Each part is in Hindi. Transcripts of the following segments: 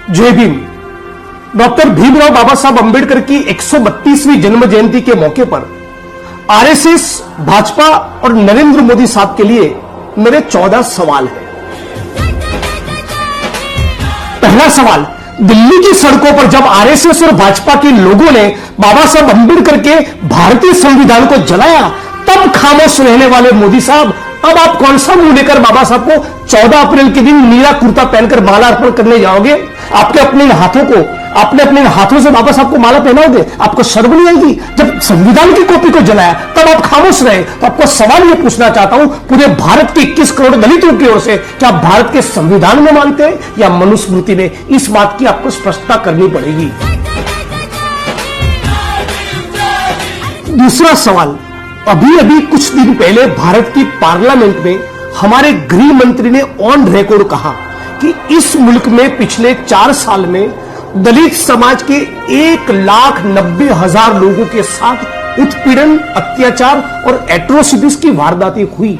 जय भीम। डॉक्टर भीमराव बाबा साहब अंबेडकर की 132वीं जन्म जयंती के मौके पर आरएसएस, भाजपा और नरेंद्र मोदी साहब के लिए मेरे 14 सवाल हैं। पहला सवाल, दिल्ली की सड़कों पर जब आरएसएस और भाजपा के लोगों ने बाबा साहब अंबेडकर के भारतीय संविधान को जलाया, तब खामोश रहने वाले मोदी साहब अब आप कौन सा मुंह लेकर बाबा साहब को 14 अप्रैल के दिन नीला कुर्ता पहनकर माला अर्पण करने जाओगे? आपने अपने हाथों से बाबा साहब को माला पहनाओगे? आपको शर्म नहीं आएगी? जब संविधान की कॉपी को जलाया तब आप खामोश रहे। तो आपको सवाल यह पूछना चाहता हूं, पूरे भारत के 21 करोड़ दलितों की ओर से, क्या आप भारत के संविधान में मानते हैं या मनुस्मृति में? इस बात की आपको स्पष्टता करनी पड़ेगी। दूसरा सवाल, अभी कुछ दिन पहले भारत की पार्लियामेंट में हमारे गृह मंत्री ने ऑन रिकॉर्ड कहा कि इस मुल्क में पिछले 4 साल में दलित समाज के 1,90,000 लोगों के साथ उत्पीड़न, अत्याचार और एट्रोसिटीज की वारदातें हुई।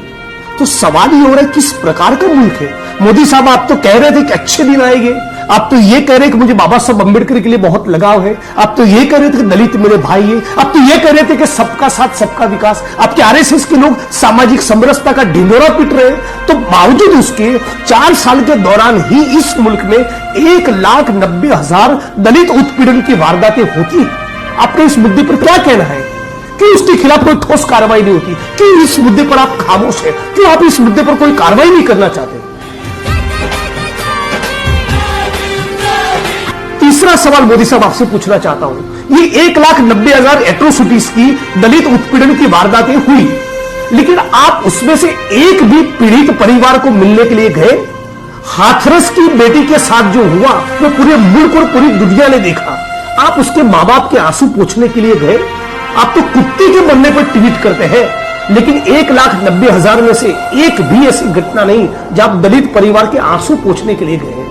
तो सवाल ये हो रहा है, किस प्रकार का मुल्क है? मोदी साहब, आप तो कह रहे थे कि अच्छे दिन आएंगे, आप तो ये कह रहे कि मुझे बाबा साहब अंबेडकर के लिए बहुत लगाव है, आप तो ये कह रहे थे कि दलित मेरे भाई है, आप तो ये कह रहे थे कि सबका साथ सबका विकास। आपके आरएसएस के लोग सामाजिक समरसता का ढिंढोरा पीट रहे हैं, तो बावजूद उसके 4 साल के दौरान ही इस मुल्क में 1,90,000 दलित उत्पीड़न की वारदातें होती है। आपका इस मुद्दे पर क्या कहना है? क्यों उसके खिलाफ कोई ठोस कार्रवाई नहीं होती? क्यों इस मुद्दे पर आप खामोश हैं? क्यों आप इस मुद्दे पर कोई कार्रवाई नहीं करना चाहते? तीसरा सवाल मोदी साहब आपसे पूछना चाहता हूं, ये 1,90,000 एट्रोसिटीज की दलित उत्पीड़न की वारदातें हुई, लेकिन आप उसमें से एक भी पीड़ित परिवार को मिलने के लिए गए? हाथरस की बेटी के साथ जो हुआ वो पूरे मुल्क और पूरी दुनिया ने देखा। आप उसके मां बाप के आंसू पोंछने के लिए गए? आप तो कुत्ते के मरने पर ट्वीट करते हैं, लेकिन 1,90,000 में से एक भी ऐसी घटना नहीं जब आप दलित परिवार के आंसू पोंछने के लिए गए।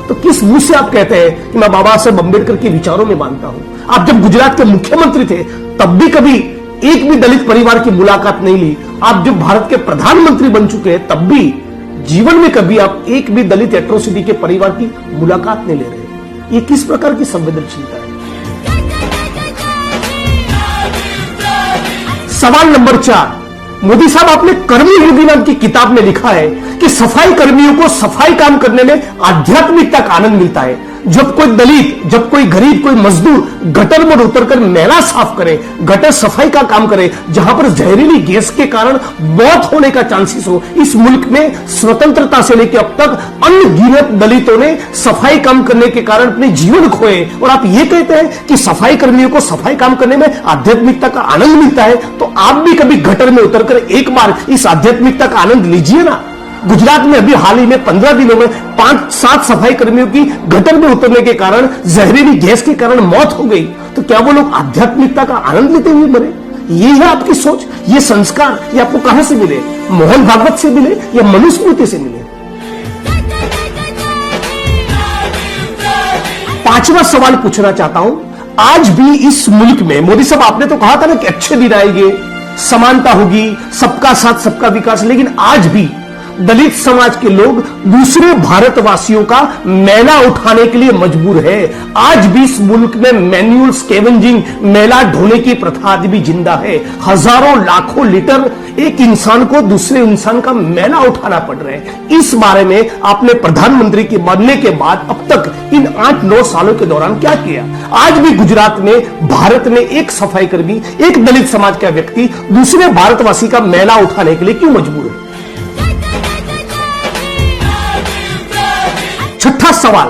तो किस मुंह से आप कहते हैं कि मैं बाबा साहब अंबेडकर के विचारों में मानता हूं? आप जब गुजरात के मुख्यमंत्री थे तब भी कभी एक भी दलित परिवार की मुलाकात नहीं ली। आप जब भारत के प्रधानमंत्री बन चुके हैं तब भी जीवन में कभी आप एक भी दलित एट्रोसिटी के परिवार की मुलाकात नहीं ले रहे। ये किस प्रकार की संवेदनशीलता है? सवाल नंबर 4, मोदी साहब, आपने कर्मी योगी नाम की किताब में लिखा है कि सफाई कर्मियों को सफाई काम करने में आध्यात्मिकता का आनंद मिलता है। जब कोई दलित, जब कोई गरीब, कोई मजदूर गटर में उतरकर मैला साफ करे, गटर सफाई का काम करे, जहां पर जहरीली गैस के कारण मौत होने का चांसेस हो, इस मुल्क में स्वतंत्रता से लेकर अब तक अनगिनत दलितों ने सफाई काम करने के कारण अपने जीवन खोए, और आप ये कहते हैं कि सफाई कर्मियों को सफाई काम करने में आध्यात्मिकता का आनंद मिलता है? तो आप भी कभी गटर में उतरकर एक बार इस आध्यात्मिकता का आनंद लीजिए ना। गुजरात में अभी हाल ही में 15 दिनों में 5-7 सफाई कर्मियों की गटर में उतरने के कारण, जहरीली गैस के कारण मौत हो गई। तो क्या वो लोग आध्यात्मिकता का आनंद लेते हुए मरे? ये है आपकी सोच, ये संस्कार, ये आपको कहां से मिले? मोहन भागवत से मिले या मनुस्मृति से मिले? 5वां सवाल पूछना चाहता हूं, आज भी इस मुल्क में, मोदी साहब आपने तो कहा था ना कि अच्छे दिन आएंगे, समानता होगी, सबका साथ सबका विकास, लेकिन आज भी दलित समाज के लोग दूसरे भारतवासियों का मैला उठाने के लिए मजबूर है। आज भी इस मुल्क में मैन्युअल स्कैवेंजिंग, मैला ढोने की प्रथा आज भी जिंदा है। हजारों लाखों लीटर एक इंसान को दूसरे इंसान का मैला उठाना पड़ रहा है। इस बारे में आपने प्रधानमंत्री के बनने के बाद अब तक इन 8-9 सालों के दौरान क्या किया? आज भी गुजरात में, भारत में एक सफाई कर्मी, एक दलित समाज का व्यक्ति दूसरे भारतवासी का मैला उठाने के लिए क्यों मजबूर है? छठा सवाल,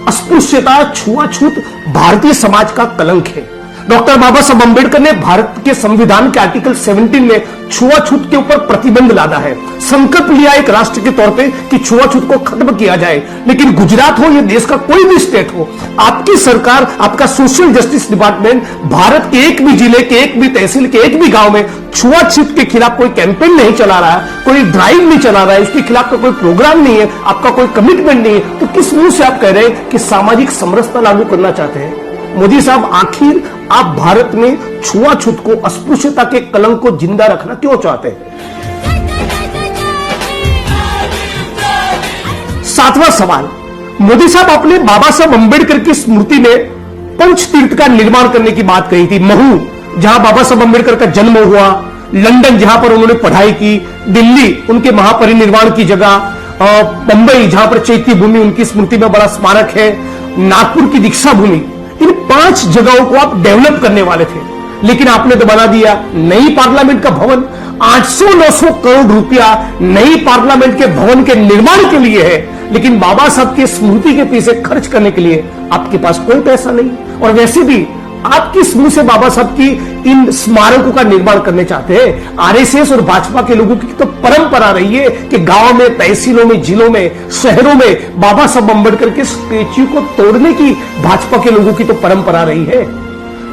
अस्पृश्यता, छुआछूत भारतीय समाज का कलंक है। डॉक्टर बाबा साहब अंबेडकर ने भारत के संविधान के आर्टिकल 17 में छुआछूत के ऊपर प्रतिबंध लादा है। संकल्प लिया एक राष्ट्र के तौर पे कि छुआछूत को खत्म किया जाए, लेकिन गुजरात हो या देश का कोई भी स्टेट हो, आपकी सरकार, आपका सोशल जस्टिस डिपार्टमेंट भारत के एक भी जिले के, एक भी तहसील के, एक भी गांव में छुआछूत के खिलाफ कोई कैंपेन नहीं चला रहा है, कोई ड्राइव नहीं चला रहा है, उसके खिलाफ का कोई प्रोग्राम नहीं है, आपका कोई कमिटमेंट नहीं है। तो किस मुंह से आप कह रहे हैं कि सामाजिक समरसता लागू करना चाहते हैं? मोदी साहब, आखिर आप भारत में छुआछूत को, अस्पृश्यता के कलंक को जिंदा रखना क्यों चाहते हैं? 7वां सवाल, मोदी साहब, आपने बाबा साहब अंबेडकर की स्मृति में पंच तीर्थ का निर्माण करने की बात कही थी। महू, जहां बाबा साहब अंबेडकर का जन्म हुआ, लंदन जहां पर उन्होंने पढ़ाई की, दिल्ली उनके महापरिनिर्वाण की जगह, बंबई जहां पर चैत्य भूमि उनकी स्मृति में बड़ा स्मारक है, नागपुर की दीक्षा भूमि, इन 5 जगहों को आप डेवलप करने वाले थे, लेकिन आपने तो बना दिया नई पार्लियामेंट का भवन। 800-900 करोड़ रुपया नई पार्लियामेंट के भवन के निर्माण के लिए है, लेकिन बाबा साहब की स्मृति के पीछे खर्च करने के लिए आपके पास कोई पैसा नहीं। और वैसे भी आप किस मुंह से बाबा साहब की इन स्मारकों का निर्माण करने चाहते हैं? आरएसएस और भाजपा के लोगों की तो परंपरा रही है कि गांव में, तहसीलों में, जिलों में, शहरों में बाबा साहब अंबेडकर के स्टैच्यू को तोड़ने की भाजपा के लोगों की तो परंपरा रही है।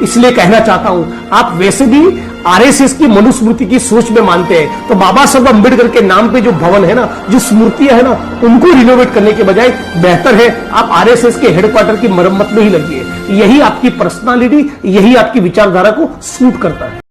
इसलिए कहना चाहता हूं, आप वैसे भी आरएसएस की मनुस्मृति की सोच में मानते हैं, तो बाबा साहब अंबेडकर के नाम पे जो भवन है ना, जो स्मृतियां है ना, उनको रिनोवेट करने के बजाय बेहतर है आप आरएसएस के हेडक्वार्टर की मरम्मत में ही लगिए। यही आपकी पर्सनालिटी, यही आपकी विचारधारा को सूट करता है।